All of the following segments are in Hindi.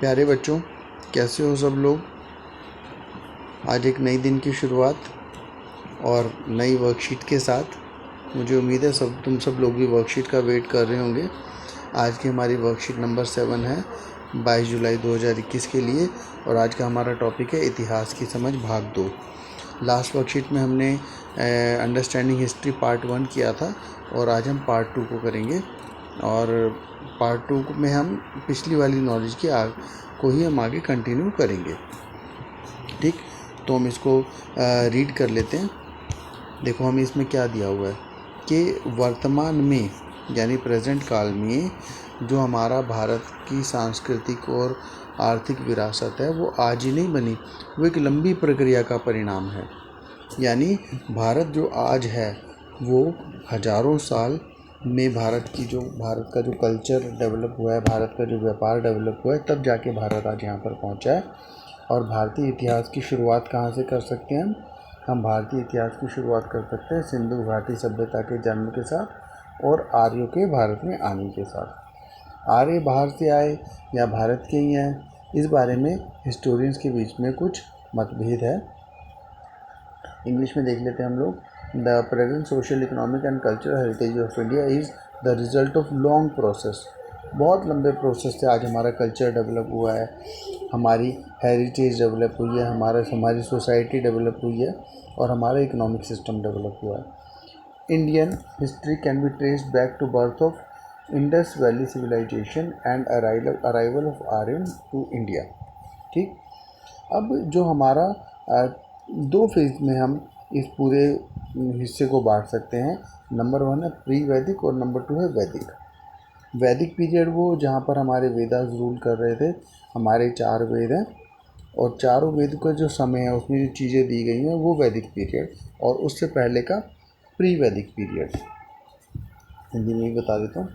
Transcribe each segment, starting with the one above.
प्यारे बच्चों, कैसे हो सब लोग। आज एक नई दिन की शुरुआत और नई वर्कशीट के साथ। मुझे उम्मीद है तुम सब लोग भी वर्कशीट का वेट कर रहे होंगे। आज की हमारी वर्कशीट नंबर 7 है 22 जुलाई 2021 के लिए, और आज का हमारा टॉपिक है इतिहास की समझ भाग 2। लास्ट वर्कशीट में हमने अंडरस्टैंडिंग हिस्ट्री पार्ट 1 किया था, और आज हम पार्ट 2 को करेंगे। और पार्ट 2 में हम पिछली वाली नॉलेज को ही हम आगे कंटिन्यू करेंगे। ठीक, तो हम इसको रीड कर लेते हैं। देखो हमें इसमें क्या दिया हुआ है कि वर्तमान में यानी प्रेजेंट काल में जो हमारा भारत की सांस्कृतिक और आर्थिक विरासत है वो आज ही नहीं बनी, वो एक लंबी प्रक्रिया का परिणाम है। यानी भारत जो आज है वो हजारों साल में भारत का जो कल्चर डेवलप हुआ है, भारत का जो व्यापार डेवलप हुआ है, तब जाके भारत आज यहाँ पर पहुँचा है। और भारतीय इतिहास की शुरुआत कहाँ से कर सकते हैं हम भारतीय इतिहास की शुरुआत कर सकते हैं सिंधु घाटी सभ्यता के जन्म के साथ और आर्यों के भारत में आने के साथ। आर्य बाहर से आए या भारत के ही हैं, इस बारे में हिस्टोरियंस के बीच में कुछ मतभेद है। इंग्लिश में देख लेते हैं हम लोग। The present social economic and cultural heritage of India is the result of long process. बहुत लंबे प्रोसेस से आज हमारा कल्चर डेवलप हुआ है, हमारी हेरिटेज डेवलप हुई है, हमारी सोसाइटी डेवलप हुई है, और हमारा इकोनॉमिक सिस्टम डेवलप हुआ है। Indian history can be traced back to birth of Indus Valley civilisation and arrival of Aryan to India. ठीक, अब जो हमारा दो फेज में हम इस पूरे हिस्से को बांट सकते हैं। नंबर 1 है प्री वैदिक और नंबर 2 है वैदिक। वैदिक पीरियड वो जहाँ पर हमारे वेदास रूल कर रहे थे। हमारे 4 वेद हैं और चारों वेद का जो समय है उसमें जो चीज़ें दी गई हैं वो वैदिक पीरियड, और उससे पहले का प्री वैदिक पीरियड। हिंदी में ही बता देता हूँ।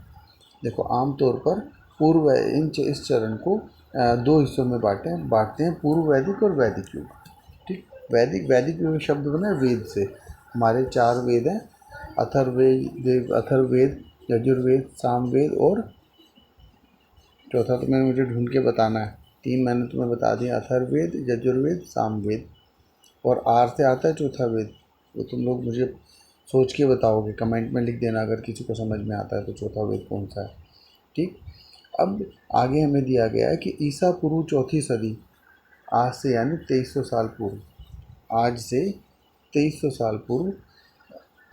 देखो आमतौर पर इस चरण को 2 हिस्सों में बांटते हैं पूर्व वैदिक और वैदिक युग। ठीक, वैदिक युग शब्द बना है वेद से। हमारे 4 वेद हैं, अथर्ववेद, यजुर्वेद, सामवेद, और चौथा तो मुझे ढूंढ के बताना है। 3 मैंने तुम्हें बता दिया, अथर्ववेद, यजुर्वेद, सामवेद, और आर से आता है चौथा वेद। वो तुम लोग मुझे सोच के बताओगे, कमेंट में लिख देना अगर किसी को समझ में आता है तो चौथा वेद कौन सा है। ठीक, अब आगे हमें दिया गया है कि ईसा पूर्व 4वीं सदी, आज से यानी 2300 साल पूर्व, आज से 2300 साल पूर्व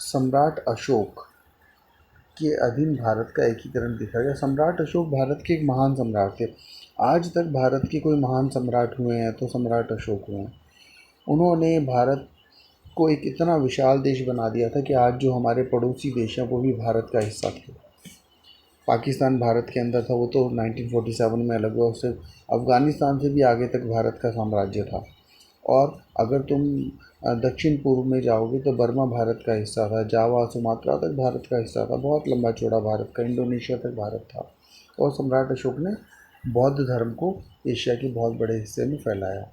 सम्राट अशोक के अधीन भारत का एकीकरण देखा गया। सम्राट अशोक भारत के एक महान सम्राट थे। आज तक भारत के कोई महान सम्राट हुए हैं तो सम्राट अशोक हुए हैं। उन्होंने भारत को एक इतना विशाल देश बना दिया था कि आज जो हमारे पड़ोसी देश हैं वो भी भारत का हिस्सा थे। पाकिस्तान भारत के अंदर था, वो तो 1947 में अलग हुआ। उससे अफ़गानिस्तान से भी आगे तक भारत का साम्राज्य था। और अगर तुम दक्षिण पूर्व में जाओगे तो बर्मा भारत का हिस्सा था, जावा सुमात्रा तक भारत का हिस्सा था, बहुत लंबा चौड़ा भारत का, इंडोनेशिया तक भारत था। और सम्राट अशोक ने बौद्ध धर्म को एशिया के बहुत बड़े हिस्से में फैलाया।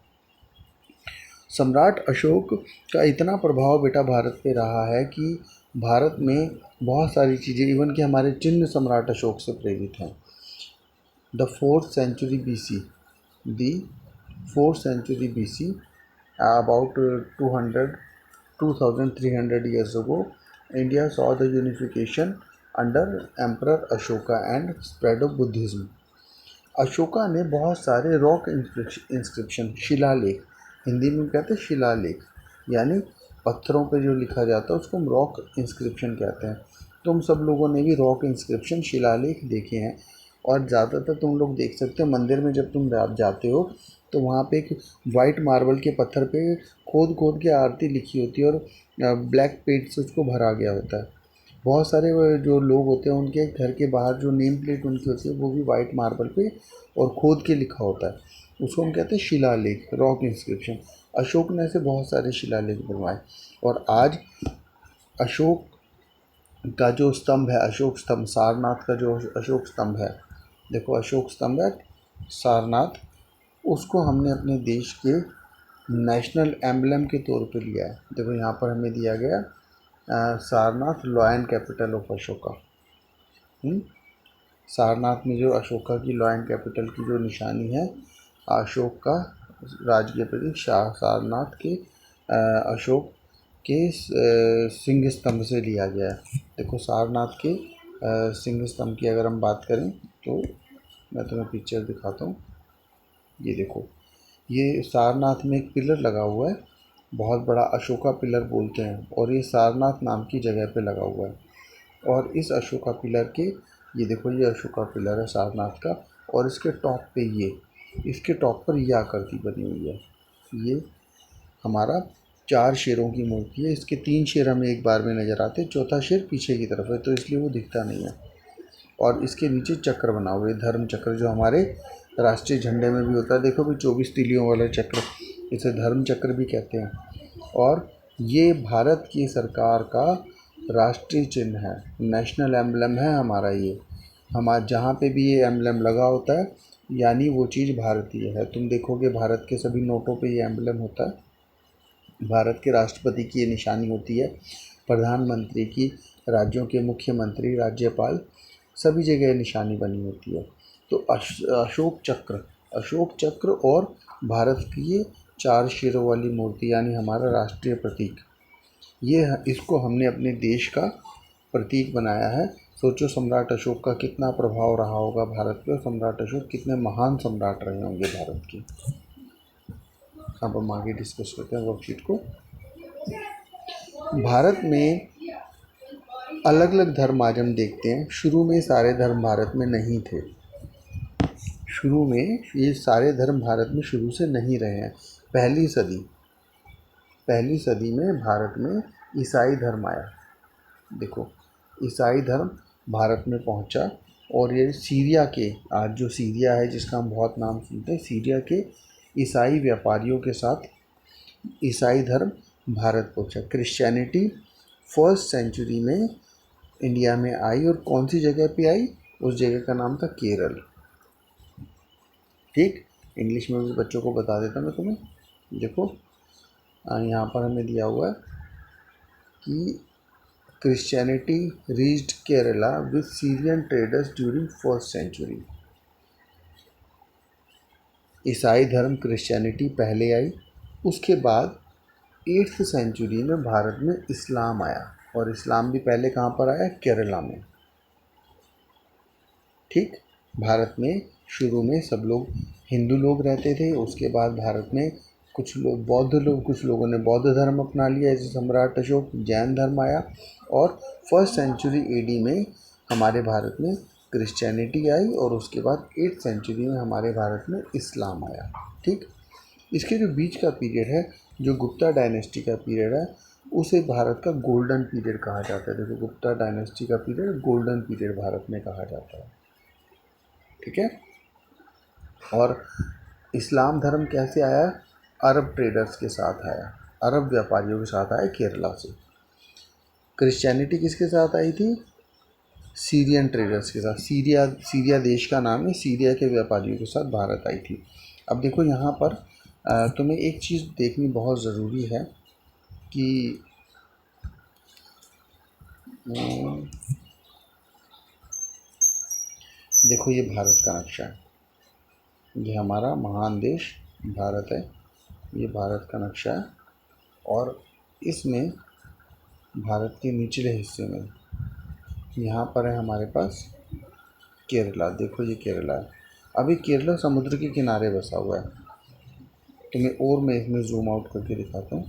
सम्राट अशोक का इतना प्रभाव बेटा भारत पे रहा है कि भारत में बहुत सारी चीज़ें, इवन कि हमारे चिन्ह सम्राट अशोक से प्रेरित हैं। The 4th century BC, the 4th century BC, about 2300 years ago, India saw the unification under Emperor Ashoka and spread of Buddhism. Ashoka ने बहुत सारे रॉक इंस्क्रिप्शन, शिलालेख, हिंदी में कहते हैं शिलालेख, यानी पत्थरों पे जो लिखा जाता है उसको हम रॉक इंस्क्रिप्शन कहते हैं। तुम सब लोगों ने भी रॉक इंस्क्रिप्शन, शिलालेख देखे हैं, और ज़्यादातर तुम लोग देख सकते हो मंदिर में जब तुम जाते हो तो वहाँ पे एक वाइट मार्बल के पत्थर पे खोद खोद के आरती लिखी होती है, और ब्लैक पेंट से उसको भरा गया होता है। बहुत सारे जो लोग होते हैं उनके घर के बाहर जो नेम प्लेट उनकी होती है वो भी वाइट मार्बल पे और खोद के लिखा होता है, उसको हम कहते हैं शिलालेख, रॉक इंस्क्रिप्शन। अशोक ने ऐसे बहुत सारे शिलालेख बनवाए। और आज अशोक का जो स्तंभ है, अशोक स्तंभ, सारनाथ का जो अशोक स्तंभ है, देखो अशोक स्तंभ है सारनाथ, उसको हमने अपने देश के नेशनल एम्बलम के तौर पे लिया है। देखो यहाँ पर हमें दिया गया Sarnath, lion capital of Ashoka. Sarnath में जो अशोका की लॉयन कैपिटल की जो निशानी है, अशोक का राजकीय प्रतीक सारनाथ के अशोक के सिंह स्तंभ से लिया गया है। देखो सारनाथ के सिंह स्तंभ की अगर हम बात करें तो मैं तुम्हें पिक्चर दिखाता हूँ। ये देखो, ये सारनाथ में एक पिलर लगा हुआ है, बहुत बड़ा अशोका पिलर बोलते हैं, और ये सारनाथ नाम की जगह पे लगा हुआ है। और इस अशोका पिलर के, ये देखो ये अशोका पिलर है सारनाथ का, और इसके टॉप पे इसके टॉप पर ये आकृति बनी हुई है। ये हमारा 4 शेरों की मूर्ति है। इसके 3 शेर हमें एक बार में नज़र आते हैं, चौथा शेर पीछे की तरफ है तो इसलिए वो दिखता नहीं है। और इसके नीचे चक्र बना हुआ है, धर्म चक्र, जो हमारे राष्ट्रीय झंडे में भी होता है। देखो भी 24 तीलियों वाला चक्र, इसे धर्म चक्र भी कहते हैं। और ये भारत की सरकार का राष्ट्रीय चिन्ह है, नेशनल एम्बलम है हमारा ये। हमारा जहाँ पे भी ये एम्बलम लगा होता है यानी वो चीज़ भारतीय है। तुम देखोगे भारत के सभी नोटों पे ये एम्बलम होता है। भारत के राष्ट्रपति की ये निशानी होती है, प्रधानमंत्री की, राज्यों के मुख्यमंत्री, राज्यपाल, सभी जगह निशानी बनी होती है। तो अशोक चक्र और भारत की ये 4 शेरों वाली मूर्ति यानी हमारा राष्ट्रीय प्रतीक, ये इसको हमने अपने देश का प्रतीक बनाया है। सोचो सम्राट अशोक का कितना प्रभाव रहा होगा भारत पे, और सम्राट अशोक कितने महान सम्राट रहे होंगे भारत के। अब हम आगे डिस्कस करते हैं वर्कशीट को। भारत में अलग अलग धर्म आज हम देखते हैं। शुरू में सारे धर्म भारत में नहीं थे, शुरू में ये सारे धर्म भारत में शुरू से नहीं रहे हैं। पहली सदी में भारत में ईसाई धर्म आया। देखो ईसाई धर्म भारत में पहुंचा, और ये सीरिया के, आज जो सीरिया है जिसका हम बहुत नाम सुनते हैं, सीरिया के ईसाई व्यापारियों के साथ ईसाई धर्म भारत पहुंचा। क्रिश्चियनिटी फर्स्ट सेंचुरी में इंडिया में आई, और कौन सी जगह पे आई, उस जगह का नाम था केरल। ठीक, इंग्लिश में भी बच्चों को बता देता मैं तुम्हें। देखो यहाँ पर हमें दिया हुआ है कि Christianity reached Kerala with Syrian traders during first century. ईसाई धर्म क्रिश्चियनिटी पहले आई, उसके बाद 8th सेंचुरी में भारत में इस्लाम आया, और इस्लाम भी पहले कहाँ पर आया, केरला में। ठीक, भारत में शुरू में सब लोग हिंदू लोग रहते थे, उसके बाद भारत में कुछ लोग कुछ लोगों ने बौद्ध धर्म अपना लिया, जैसे सम्राट अशोक, जैन धर्म आया, और फर्स्ट सेंचुरी एडी में हमारे भारत में क्रिश्चियनिटी आई, और उसके बाद 8th सेंचुरी में हमारे भारत में इस्लाम आया। ठीक, इसके जो बीच का पीरियड है, जो गुप्ता डायनेस्टी का पीरियड है, उसे भारत का गोल्डन पीरियड कहा जाता है। देखो गुप्ता डायनेस्टी का पीरियड गोल्डन पीरियड भारत में कहा जाता है। ठीक है, और इस्लाम धर्म कैसे आया, अरब ट्रेडर्स के साथ आया, अरब व्यापारियों के साथ आया केरला से। क्रिश्चियनिटी किसके साथ आई थी, सीरियन ट्रेडर्स के साथ। सीरिया देश का नाम है, सीरिया के व्यापारियों के साथ भारत आई थी। अब देखो यहाँ पर तुम्हें एक चीज़ देखनी बहुत ज़रूरी है कि देखो ये भारत का नक्शा है, ये हमारा महान देश भारत है, ये भारत का नक्शा है, और इसमें भारत के निचले हिस्से में यहाँ पर है हमारे पास केरला। देखो ये केरला है। अभी केरला समुद्र के किनारे बसा हुआ है। तुम्हें और मैं इसमें जूम आउट करके दिखाता हूँ।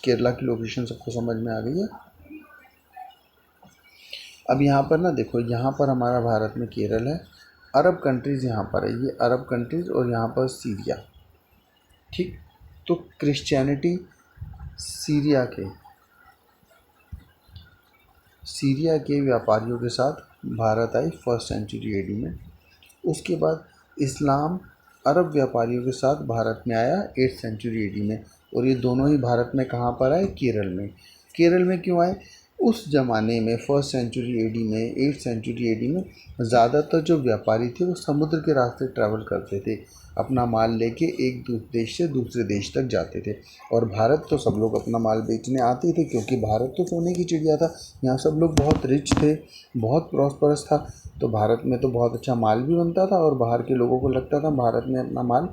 केरला की लोकेशन सबको समझ में आ गई है। अब यहाँ पर ना देखो, यहाँ पर हमारा भारत में केरल है, अरब कंट्रीज़ यहाँ पर है, ये अरब कंट्रीज़, और यहाँ पर सीरिया। ठीक, तो क्रिश्चियनिटी सीरिया के व्यापारियों के साथ भारत आई फर्स्ट सेंचुरी एडी में। उसके बाद इस्लाम अरब व्यापारियों के साथ भारत में आया 8th सेंचुरी एडी में, और ये दोनों ही भारत में कहाँ पर आए, केरल में। केरल में क्यों आए, उस ज़माने में 1st सेंचुरी एडी में 8th सेंचुरी एडी में ज़्यादातर जो व्यापारी थे वो समुद्र के रास्ते ट्रैवल करते थे, अपना माल लेके एक देश से दूसरे देश तक जाते थे। और भारत तो सब लोग अपना माल बेचने आते थे, क्योंकि भारत तो सोने की चिड़िया था। यहाँ सब लोग बहुत रिच थे, बहुत प्रॉस्परस था, तो भारत में तो बहुत अच्छा माल भी बनता था। और बाहर के लोगों को लगता था भारत में अपना माल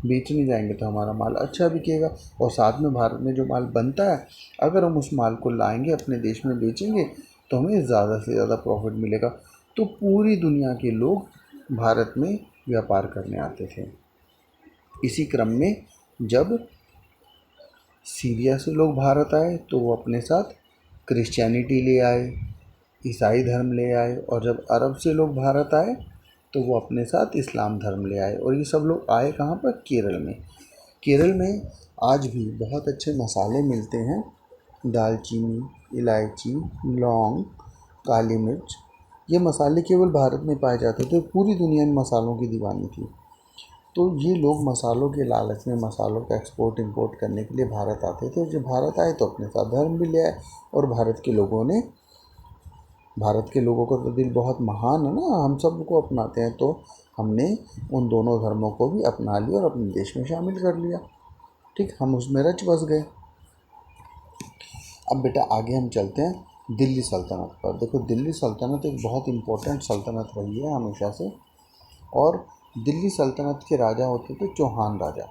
बेचने जाएंगे तो हमारा माल अच्छा बिकेगा, और साथ में भारत में जो माल बनता है अगर हम उस माल को लाएंगे अपने देश में बेचेंगे तो हमें ज़्यादा से ज़्यादा प्रॉफिट मिलेगा। तो पूरी दुनिया के लोग भारत में व्यापार करने आते थे। इसी क्रम में जब सीरिया से लोग भारत आए तो वो अपने साथ क्रिश्चियनिटी ले आए, ईसाई धर्म ले आए। और जब अरब से लोग भारत आए तो वो अपने साथ इस्लाम धर्म ले आए। और ये सब लोग आए कहाँ पर? केरल में। केरल में आज भी बहुत अच्छे मसाले मिलते हैं, दालचीनी, इलायची, लौंग, काली मिर्च। ये मसाले केवल भारत में पाए जाते थे, पूरी दुनिया इन मसालों की दीवानी थी। तो ये लोग मसालों के लालच में मसालों का एक्सपोर्ट इंपोर्ट करने के लिए भारत आते थे। जब भारत आए तो अपने साथ धर्म भी ले आए। और भारत के लोगों का तो दिल बहुत महान है ना, हम सबको अपनाते हैं। तो हमने उन दोनों धर्मों को भी अपना लिया और अपने देश में शामिल कर लिया। ठीक, हम उसमें रच बस गए। अब बेटा आगे हम चलते हैं दिल्ली सल्तनत पर। देखो, दिल्ली सल्तनत एक बहुत इम्पोर्टेंट सल्तनत रही है हमेशा से। और दिल्ली सल्तनत के राजा होते थे चौहान राजा।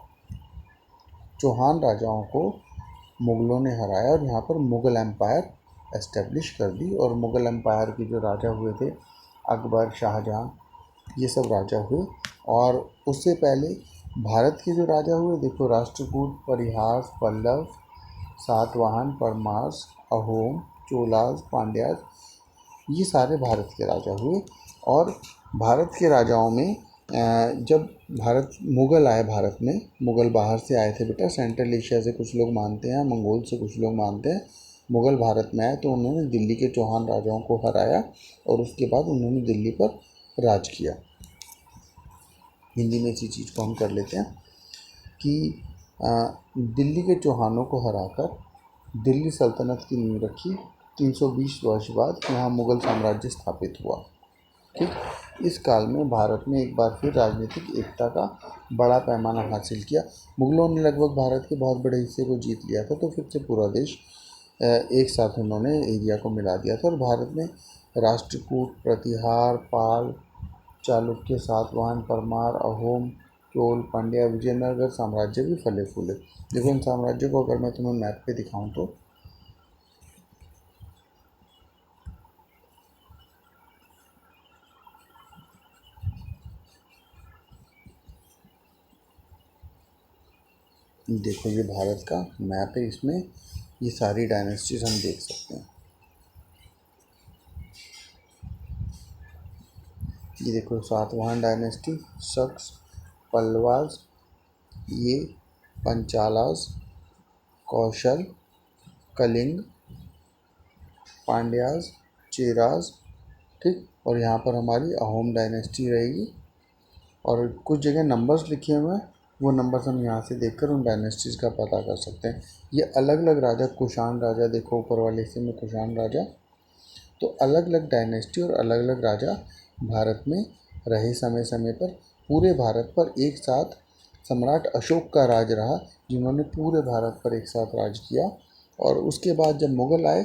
चौहान राजाओं को मुग़लों ने हराया और यहाँ पर मुग़ल एम्पायर एस्टेब्लिश कर दी। और मुग़ल एम्पायर के जो राजा हुए थे, अकबर, शाहजहाँ, ये सब राजा हुए। और उससे पहले भारत के जो राजा हुए, देखो, राष्ट्रकूट, परिहार, पल्लव, सातवाहन, परमार्स, अहोम, चोलास, पांड्यास, ये सारे भारत के राजा हुए। और भारत के राजाओं में जब मुग़ल आए भारत में, मुग़ल बाहर से आए थे बेटा, सेंट्रल एशिया से कुछ लोग मानते हैं, मंगोल से कुछ लोग मानते हैं। मुग़ल भारत में आए तो उन्होंने दिल्ली के चौहान राजाओं को हराया और उसके बाद उन्होंने दिल्ली पर राज किया। हिंदी में इसी चीज़ को हम कर लेते हैं कि दिल्ली के चौहानों को हराकर दिल्ली सल्तनत की नींव रखी। 320 वर्ष बाद यहाँ मुग़ल साम्राज्य स्थापित हुआ। ठीक, इस काल में भारत में एक बार फिर राजनीतिक एकता का बड़ा पैमाना हासिल किया। मुग़लों ने लगभग भारत के बहुत बड़े हिस्से को जीत लिया था, तो फिर से पूरा देश एक साथ उन्होंने एरिया को मिला दिया था। और भारत में राष्ट्रकूट, प्रतिहार, पाल, चालुक्य, सातवाहन, परमार, अहोम, चोल, पांड्या, विजयनगर साम्राज्य भी फले फूले। देखो, इन साम्राज्यों को अगर मैं तुम्हें मैप पे दिखाऊं तो देखो, ये भारत का मैप है, इसमें ये सारी डायनेस्टीज हम देख सकते हैं। ये देखो, सातवाहन डायनेस्टी, शक्स, पल्लवास, ये पंचालास, कौशल, कलिंग, पांड्यास, चेरास। ठीक, और यहाँ पर हमारी अहोम डायनेस्टी रहेगी। और कुछ जगह नंबर्स लिखे हुए हैं, वो नंबर्स हम यहाँ से देखकर उन डायनेस्टीज़ का पता कर सकते हैं। ये अलग अलग राजा, कुषाण राजा, देखो ऊपर वाले हिस्से में कुषाण राजा। तो अलग अलग डायनेस्टी और अलग अलग राजा भारत में रहे समय समय पर। पूरे भारत पर एक साथ सम्राट अशोक का राज रहा, जिन्होंने पूरे भारत पर एक साथ राज किया। और उसके बाद जब मुग़ल आए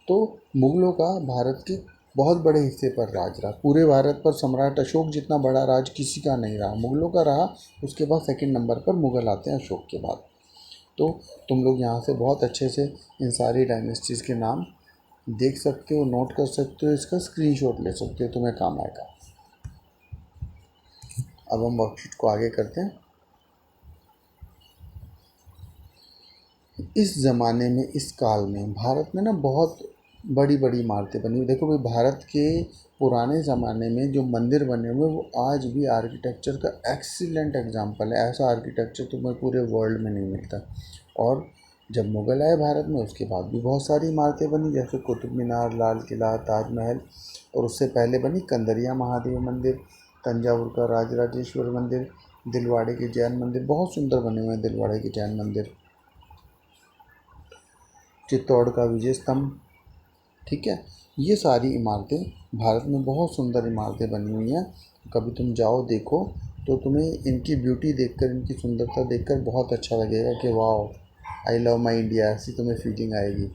तो मुग़लों का भारत के बहुत बड़े हिस्से पर राज रहा। पूरे भारत पर सम्राट अशोक जितना बड़ा राज किसी का नहीं रहा, मुग़लों का रहा। उसके बाद सेकंड नंबर पर मुग़ल आते हैं अशोक के बाद। तो तुम लोग यहाँ से बहुत अच्छे से इन सारी डायनेस्टीज़ के नाम देख सकते हो, नोट कर सकते हो, इसका स्क्रीनशॉट ले सकते हो, तुम्हें काम आएगा। अब हम वर्कशीट को आगे करते हैं। इस ज़माने में, इस काल में भारत में ना बहुत बड़ी बड़ी इमारतें बनी हुई। देखो भाई, भारत के पुराने ज़माने में जो मंदिर बने हुए वो आज भी आर्किटेक्चर का एक्सीलेंट एग्जाम्पल है। ऐसा आर्किटेक्चर तुम्हें पूरे वर्ल्ड में नहीं मिलता। और जब मुग़ल आए भारत में उसके बाद भी बहुत सारी इमारतें बनी, जैसे कुतुब मीनार, लाल किला, ताजमहल। और उससे पहले बनी कंदरिया महादेव मंदिर, तंजावुर का राजराजेश्वर मंदिर, दिलवाड़े के जैन मंदिर, बहुत सुंदर बने हुए हैं दिलवाड़े के जैन मंदिर, चित्तौड़ का विजय स्तंभ, ठीक है। ये सारी इमारतें भारत में बहुत सुंदर इमारतें बनी हुई हैं। कभी तुम जाओ देखो तो तुम्हें इनकी ब्यूटी देखकर, इनकी सुंदरता देखकर बहुत अच्छा लगेगा कि वाह आई लव माई इंडिया, ऐसी तुम्हें फीलिंग आएगी।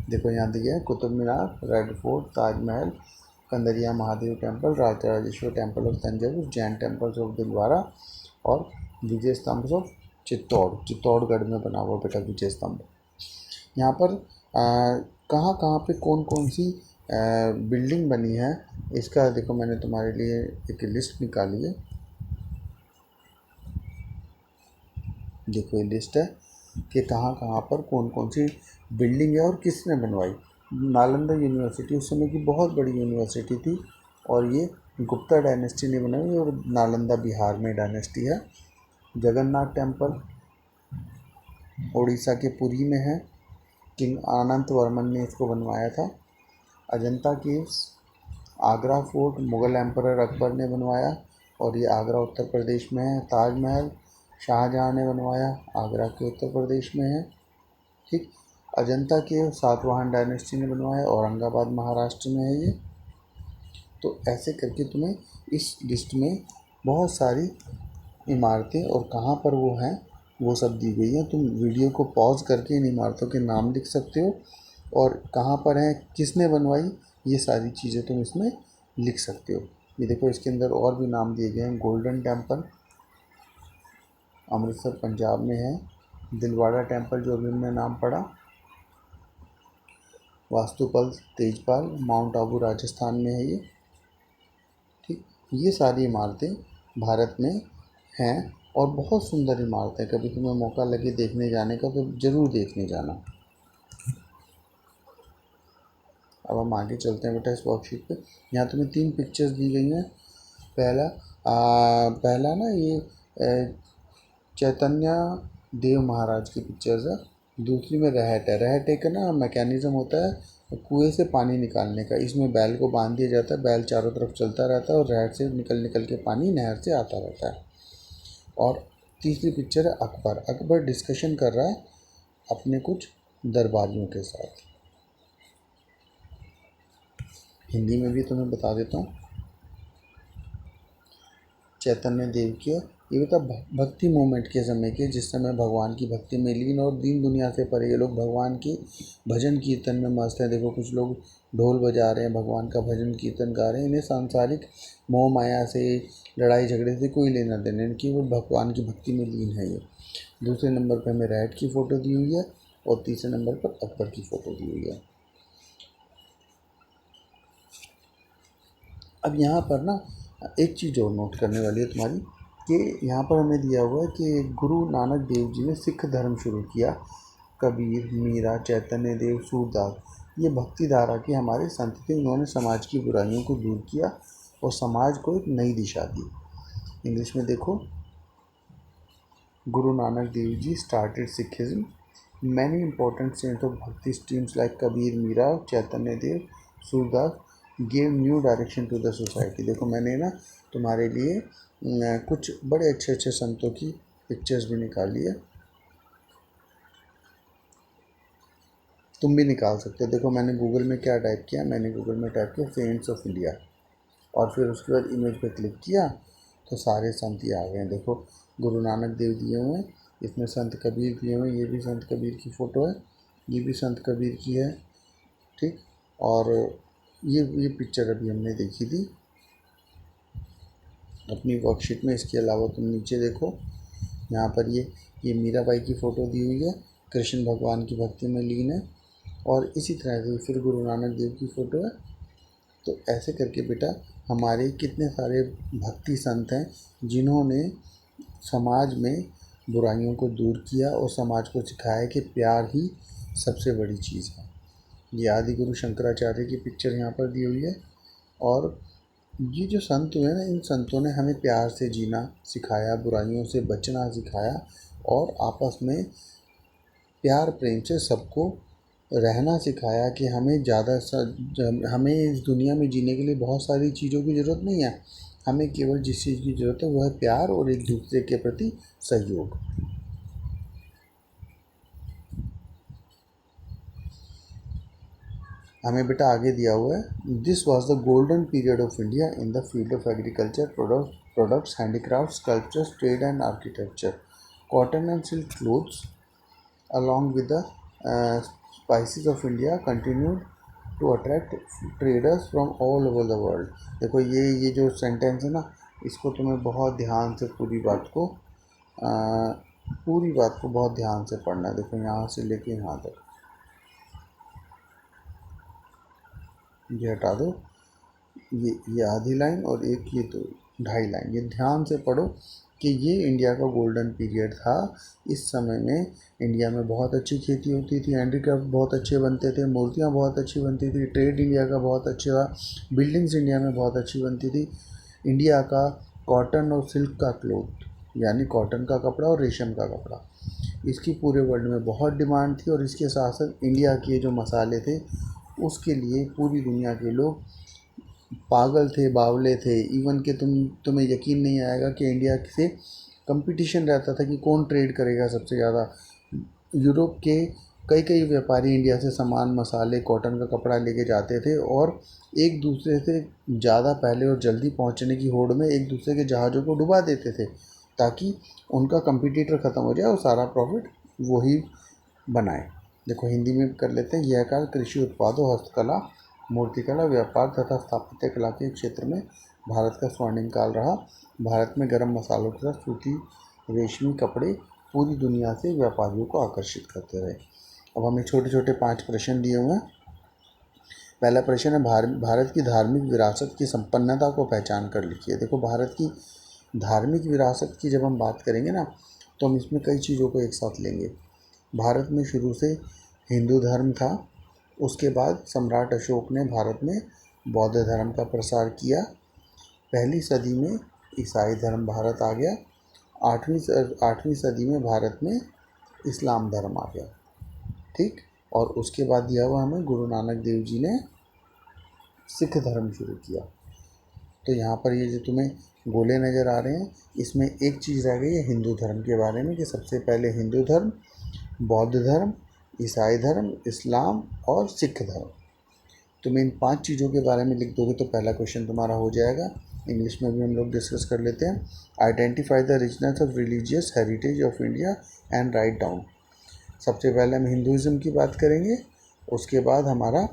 देखो यहाँ दिया है Qutub Minar, Red Fort, Taj Mahal, Kandariya Mahadev Temple, Raja Rajeshwar Temple of Thanjavur, Jain temples of Dilwara और विजय स्तंभ ऑफ चित्तौड़गढ़ में बना हुआ बेटा विजय स्तंभ। यहाँ पर कहाँ कहाँ पे कौन कौन सी बिल्डिंग बनी है, इसका देखो मैंने तुम्हारे लिए एक लिस्ट निकाली है। देखो ये लिस्ट है कि कहाँ कहाँ पर कौन कौन सी बिल्डिंग है और किसने बनवाई। नालंदा यूनिवर्सिटी उस समय की बहुत बड़ी यूनिवर्सिटी थी और ये गुप्ता डायनेस्टी ने बनाई और नालंदा बिहार में डायनेस्टी है। जगन्नाथ टेम्पल उड़ीसा के पुरी में है, किंग अनंत वर्मन ने इसको बनवाया था। Ajanta caves, Agra fort Mughal emperor Akbar ने बनवाया और ये आगरा उत्तर प्रदेश में है। ताजमहल शाहजहाँ ने बनवाया, आगरा के उत्तर प्रदेश में है। ठीक, अजंता केव सातवाहन डायनेस्टी ने बनवाया, औरंगाबाद महाराष्ट्र में है ये। तो ऐसे करके तुम्हें इस लिस्ट में बहुत सारी इमारतें और कहाँ पर वो हैं वो सब दी गई है। तुम वीडियो को पॉज करके इन इमारतों के नाम लिख सकते हो और कहाँ पर हैं, किसने बनवाई, ये सारी चीज़ें तुम इसमें लिख सकते हो। ये देखो इसके अंदर और भी नाम दिए गए हैं। गोल्डन टेम्पल अमृतसर पंजाब में है, दिलवाड़ा टेम्पल जो अभी हमने नाम पढ़ा, वास्तुपल तेजपाल माउंट आबू राजस्थान में है ये। ठीक, ये सारी इमारतें भारत में हैं और बहुत सुंदर इमारतें। कभी तुम्हें मौका लगे देखने जाने का तो ज़रूर देखने जाना। अब हम आगे चलते हैं बेटा इस वर्कशीट पे। यहाँ तुम्हें 3 पिक्चर्स दी गई हैं। पहला ना ये चैतन्य देव महाराज की पिक्चर्स है। दूसरी में रहट है। रहट एक ना मैकेनिज़्म होता है कुएं से पानी निकालने का। इसमें बैल को बांध दिया जाता है, बैल चारों तरफ चलता रहता है और रहट से निकल निकल के पानी नहर से आता रहता है। और तीसरी पिक्चर है अकबर। अकबर डिस्कशन कर रहा है अपने कुछ दरबारियों के साथ। हिंदी में भी तुम्हें बता देता हूँ। चैतन्य देव की ये बता भक्ति मूवमेंट के समय के, जिस समय भगवान की भक्ति में लीन और दीन दुनिया से परे ये लोग भगवान की भजन कीर्तन में मस्त हैं। देखो कुछ लोग ढोल बजा रहे हैं, भगवान का भजन कीर्तन गा रहे हैं। इन्हें सांसारिक मोह माया से, लड़ाई झगड़े से कोई लेना देना, इनकी वो भगवान की भक्ति में लीन है ये। दूसरे नंबर पर हमें रहट की फ़ोटो दी हुई है और तीसरे नंबर पर अकबर की फ़ोटो दी हुई है। अब यहाँ पर ना एक चीज़ और नोट करने वाली है तुम्हारी कि यहाँ पर हमें दिया हुआ है कि गुरु नानक देव जी ने सिख धर्म शुरू किया। कबीर, मीरा, चैतन्य देव, सूरदास ये भक्ति धारा के हमारे संत थे। इन्होंने समाज की बुराइयों को दूर किया और समाज को एक नई दिशा दी। इंग्लिश में देखो, Guru Nanak Dev ji started Sikhism, many important saints of bhakti streams like Kabir, Meera, Chaitanya Dev, Surdas give new direction to the society. देखो मैंने ना तुम्हारे लिए कुछ बड़े अच्छे अच्छे संतों की पिक्चर्स भी निकाली है, तुम भी निकाल सकते हो। देखो मैंने गूगल में क्या टाइप किया, मैंने गूगल में टाइप किया सेंट्स ऑफ इंडिया और फिर उसके बाद इमेज पे क्लिक किया तो सारे संत ही आ गए। देखो गुरु नानक देव दिए हुए हैं, इसमें संत कबीर दिए हुए हैं, ये भी संत कबीर की फ़ोटो है, ये भी संत कबीर की है। ठीक, और ये पिक्चर अभी हमने देखी थी अपनी वर्कशीट में। इसके अलावा तुम नीचे देखो, यहाँ पर ये मीराबाई की फ़ोटो दी हुई है, कृष्ण भगवान की भक्ति में लीन है। और इसी तरह से फिर गुरु नानक देव की फ़ोटो है। तो ऐसे करके बेटा हमारे कितने सारे भक्ति संत हैं जिन्होंने समाज में बुराइयों को दूर किया और समाज को सिखाया कि प्यार ही सबसे बड़ी चीज़ है। ये आदि गुरु शंकराचार्य की पिक्चर यहाँ पर दी हुई है। और ये जो संत हुए ना, इन संतों ने हमें प्यार से जीना सिखाया, बुराइयों से बचना सिखाया और आपस में प्यार प्रेम से सबको रहना सिखाया कि हमें इस दुनिया में जीने के लिए बहुत सारी चीज़ों की ज़रूरत नहीं है। हमें केवल जिस चीज़ की ज़रूरत है वह है प्यार और एक दूसरे के प्रति सहयोग। हमें बेटा आगे दिया हुआ है, this was the golden period of India in the field of agriculture, products, handicraft, sculptures, trade and architecture, cotton and silk clothes along with the spices of India continued to attract traders from all over the world। देखो ये जो सेंटेंस है ना, इसको तुम्हें बहुत ध्यान से पूरी बात को बहुत ध्यान से पढ़ना है। देखो यहाँ से लेके यहाँ तक, ये हटा दो, ये आधी लाइन और एक ये तो 2.5 लाइन, ये ध्यान से पढ़ो कि ये इंडिया का गोल्डन पीरियड था। इस समय में इंडिया में बहुत अच्छी खेती होती थी, हैंडीक्राफ्ट बहुत अच्छे बनते थे, मूर्तियाँ बहुत अच्छी बनती थी, ट्रेड इंडिया का बहुत अच्छा था, बिल्डिंग्स इंडिया में बहुत अच्छी बनती थी। इंडिया का कॉटन और सिल्क का क्लोथ, यानी कॉटन का कपड़ा और रेशम का कपड़ा, इसकी पूरे वर्ल्ड में बहुत डिमांड थी। और इसके साथ साथ इंडिया के जो मसाले थे उसके लिए पूरी दुनिया के लोग पागल थे, बावले थे। इवन कि तुम्हें यकीन नहीं आएगा कि इंडिया से कंपटीशन रहता था कि कौन ट्रेड करेगा सबसे ज़्यादा। यूरोप के कई व्यापारी इंडिया से सामान, मसाले, कॉटन का कपड़ा लेके जाते थे और एक दूसरे से ज़्यादा पहले और जल्दी पहुंचने की होड़ में एक दूसरे के जहाज़ों को डुबा देते थे ताकि उनका कंपटीटर ख़त्म हो जाए और सारा प्रॉफिट वही बनाए। देखो हिंदी में कर लेते हैं। यह काल कृषि उत्पादों, हस्तकला, मूर्तिकला, व्यापार तथा स्थापत्य कला के क्षेत्र में भारत का स्वर्णिम काल रहा। भारत में गर्म मसालों के साथ सूती, रेशमी कपड़े पूरी दुनिया से व्यापारियों को आकर्षित करते रहे। अब हमें छोटे छोटे 5 प्रश्न दिए हुए हैं। पहला प्रश्न है, भारत की धार्मिक विरासत की संपन्नता को पहचान कर लिखिए। देखो भारत की धार्मिक विरासत की जब हम बात करेंगे ना, तो हम इसमें कई चीज़ों को एक साथ लेंगे। भारत में शुरू से हिंदू धर्म था, उसके बाद सम्राट अशोक ने भारत में बौद्ध धर्म का प्रसार किया। पहली सदी में ईसाई धर्म भारत आ गया। 8वीं सदी में भारत में इस्लाम धर्म आ गया, ठीक। और उसके बाद दिया हुआ हमें गुरु नानक देव जी ने सिख धर्म शुरू किया। तो यहाँ पर ये जो तुम्हें गोले नज़र आ रहे हैं, इसमें एक चीज़ रह गई है हिंदू धर्म के बारे में कि सबसे पहले हिंदू धर्म, बौद्ध धर्म, ईसाई धर्म, इस्लाम और सिख धर्म। तुम इन 5 चीज़ों के बारे में लिख दोगे तो पहला क्वेश्चन तुम्हारा हो जाएगा। इंग्लिश में भी हम लोग डिस्कस कर लेते हैं। Identify the richness of religious heritage of India and write down. सबसे पहले हम हिंदुज़म की बात करेंगे, उसके बाद हमारा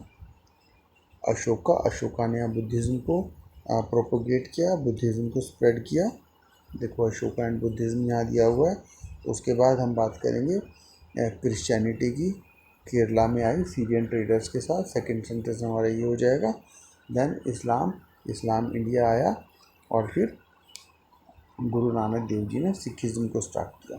अशोका ने बुद्धिज़्म को प्रोपोगेट किया, बुद्धिज़्म को स्प्रेड किया। देखो अशोका एंड बुद्धिज़्म यहाँ दिया हुआ है। उसके बाद हम बात करेंगे क्रिश्चियनिटी की, केरला में आई सीरियन ट्रेडर्स के साथ। सेकंड सेंटेंस हमारा ये हो जाएगा। देन इस्लाम इंडिया आया और फिर गुरु नानक देव जी ने सिखिज़्म को स्टार्ट किया।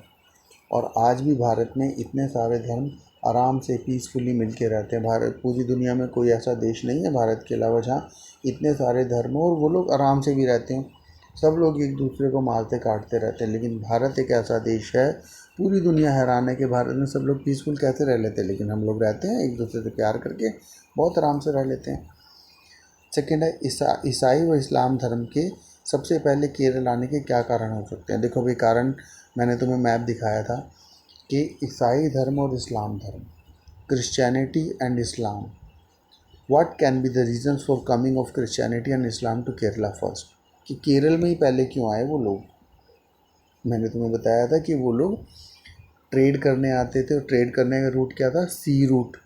और आज भी भारत में इतने सारे धर्म आराम से पीसफुली मिल के रहते हैं। भारत, पूरी दुनिया में कोई ऐसा देश नहीं है भारत के अलावा जहाँ इतने सारे धर्म और वो लोग आराम से भी रहते हैं। सब लोग एक दूसरे को मारते काटते रहते हैं, लेकिन भारत एक ऐसा देश है, पूरी दुनिया हैरान है कि भारत में सब लोग पीसफुल कैसे रह लेते हैं, लेकिन हम लोग रहते हैं एक दूसरे से प्यार करके, बहुत आराम से रह लेते हैं। सेकेंड है ईसाई व इस्लाम धर्म के सबसे पहले केरल आने के क्या कारण हो सकते हैं। देखो भाई, कारण मैंने तुम्हें मैप दिखाया था कि ईसाई धर्म और इस्लाम धर्म, Christianity and Islam, what can be the reasons for coming of Christianity and Islam to Kerala first, कि केरल में ही पहले क्यों आए वो लोग। मैंने तुम्हें बताया था कि वो लोग ट्रेड करने आते थे, और ट्रेड करने का रूट क्या था, सी रूट,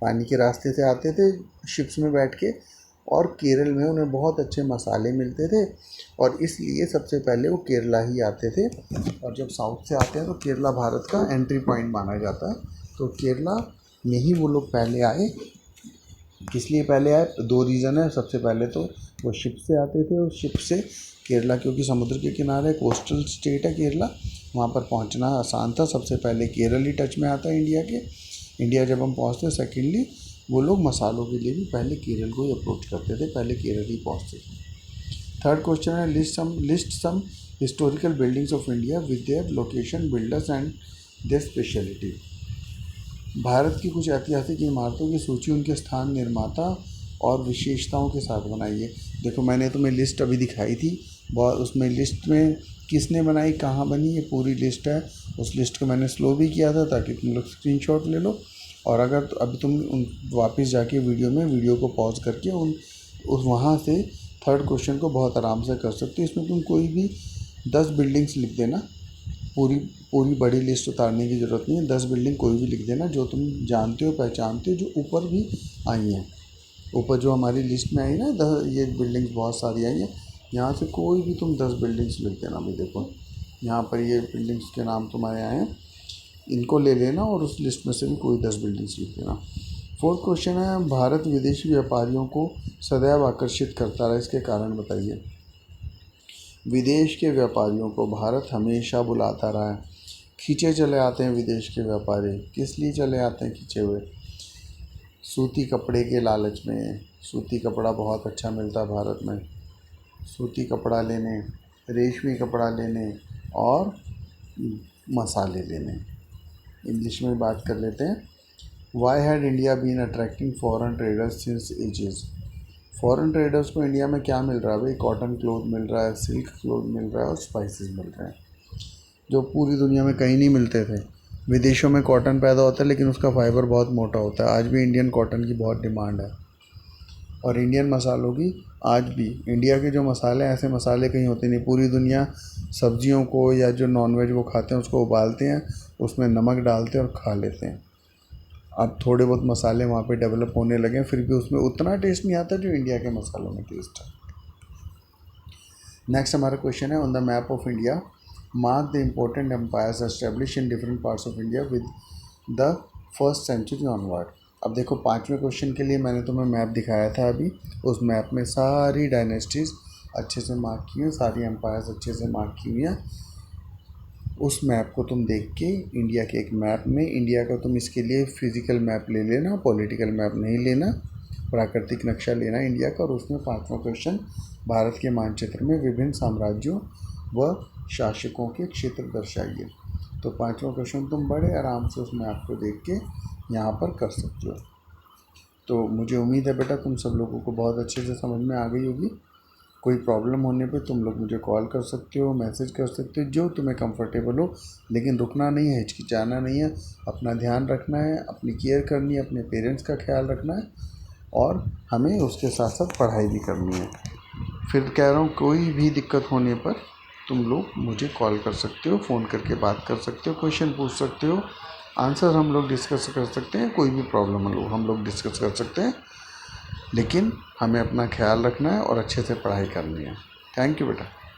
पानी के रास्ते से आते थे शिप्स में बैठ के, और केरल में उन्हें बहुत अच्छे मसाले मिलते थे और इसलिए सबसे पहले वो केरला ही आते थे। और जब साउथ से आते हैं तो केरला भारत का एंट्री पॉइंट माना जाता है, तो केरला में ही वो लोग पहले आए। किस लिए पहले आए, 2 रीज़न है। सबसे पहले तो वो शिप से आते थे, और शिप से केरला क्योंकि समुद्र के किनारे कोस्टल स्टेट है केरला, वहाँ पर पहुँचना आसान था। सबसे पहले केरल ही टच में आता है इंडिया जब हम पहुँचते हैं। सेकेंडली वो लोग मसालों के लिए भी पहले केरल को ही अप्रोच करते थे, पहले केरल ही पहुँचते थे। थर्ड क्वेश्चन है, list some historical buildings of India with their location, builders and their speciality. Bharat की कुछ ऐतिहासिक इमारतों की सूची उनके स्थान, निर्माता और विशेषताओं के साथ बनाइए। देखो मैंने तुम्हें लिस्ट अभी दिखाई थी, बहुत उसमें लिस्ट में किसने बनाई, कहाँ बनी, ये पूरी लिस्ट है। उस लिस्ट को मैंने स्लो भी किया था ताकि तुम लोग स्क्रीनशॉट ले लो। और अगर अभी तुम वापस जाके वीडियो को पॉज करके उस वहाँ से थर्ड क्वेश्चन को बहुत आराम से कर सकते हो। इसमें तुम कोई भी 10 बिल्डिंग्स लिख देना, पूरी बड़ी लिस्ट उतारने की ज़रूरत नहीं है। 10 बिल्डिंग कोई भी लिख देना जो तुम जानते हो, पहचानते हो, जो ऊपर भी आई हैं, ऊपर जो हमारी लिस्ट में आई ना, ये बिल्डिंग्स बहुत सारी आई हैं, यहाँ से कोई भी तुम 10 बिल्डिंग्स लिख देना। अभी देखो यहाँ पर ये बिल्डिंग्स के नाम तुम्हारे आए हैं, इनको ले लेना और उस लिस्ट में से भी कोई 10 बिल्डिंग्स लिख देना। फोर्थ क्वेश्चन है, भारत विदेशी व्यापारियों को सदैव आकर्षित करता रहा, इसके कारण बताइए। विदेश के व्यापारियों को भारत हमेशा बुलाता रहा है। खींचे चले आते हैं विदेश के व्यापारी, किस लिए चले आते हैं खींचे हुए? सूती कपड़े के लालच में। सूती कपड़ा बहुत अच्छा मिलता है भारत में, सूती कपड़ा लेने, रेशमी कपड़ा लेने और मसाले लेने। इंग्लिश में बात कर लेते हैं। Why had India been attracting foreign traders since ages? Foreign traders को इंडिया में क्या मिल रहा है भाई? कॉटन क्लोथ मिल रहा है, सिल्क क्लोथ मिल रहा है और स्पाइसेस मिल रहे हैं जो पूरी दुनिया में कहीं नहीं मिलते थे। विदेशों में कॉटन पैदा होता है लेकिन उसका फाइबर बहुत मोटा होता है। आज भी इंडियन कॉटन की बहुत डिमांड है। और इंडियन मसालों की आज भी, इंडिया के जो मसाले, ऐसे मसाले कहीं होते नहीं। पूरी दुनिया सब्जियों को या जो नॉनवेज वो खाते हैं उसको उबालते हैं, उसमें नमक डालते हैं और खा लेते हैं। अब थोड़े बहुत मसाले वहाँ पे डेवलप होने लगे, फिर भी उसमें उतना टेस्ट नहीं आता जो इंडिया के मसालों में टेस्ट है। नेक्स्ट हमारा क्वेश्चन है, on the map of India mark the important empires establish in different parts of India with the first century onward. अब देखो 5वें क्वेश्चन के लिए मैंने तुम्हें मैप दिखाया था अभी, उस मैप में सारी डायनेस्टीज़ अच्छे से मार्क की हुई, सारी एम्पायर्स अच्छे से मार्क की हुई हैं। उस मैप को तुम देख के, इंडिया के एक मैप में, इंडिया का तुम इसके लिए फिज़िकल मैप ले लेना, पॉलिटिकल मैप नहीं लेना, प्राकृतिक नक्शा लेना इंडिया का। और उसमें 5वां क्वेश्चन, भारत के मानचित्र में विभिन्न साम्राज्यों व शासकों के क्षेत्र दर्शाइए। तो 5वां क्वेश्चन तुम बड़े आराम से उस मैप को देख के यहाँ पर कर सकते हो। तो मुझे उम्मीद है बेटा तुम सब लोगों को बहुत अच्छे से समझ में आ गई होगी। कोई प्रॉब्लम होने पे तुम लोग मुझे कॉल कर सकते हो, मैसेज कर सकते हो, जो तुम्हें कंफर्टेबल हो। लेकिन रुकना नहीं है, हिचकिचाना नहीं है, अपना ध्यान रखना है, अपनी केयर करनी है, अपने पेरेंट्स का ख्याल रखना है और हमें उसके साथ साथ पढ़ाई भी करनी है। फिर कह रहा हूँ, कोई भी दिक्कत होने पर तुम लोग मुझे कॉल कर सकते हो, फ़ोन करके बात कर सकते हो, क्वेश्चन पूछ सकते हो, आंसर हम लोग डिस्कस कर सकते हैं, कोई भी प्रॉब्लम हम लोग डिस्कस कर सकते हैं। लेकिन हमें अपना ख्याल रखना है और अच्छे से पढ़ाई करनी है। थैंक यू बेटा।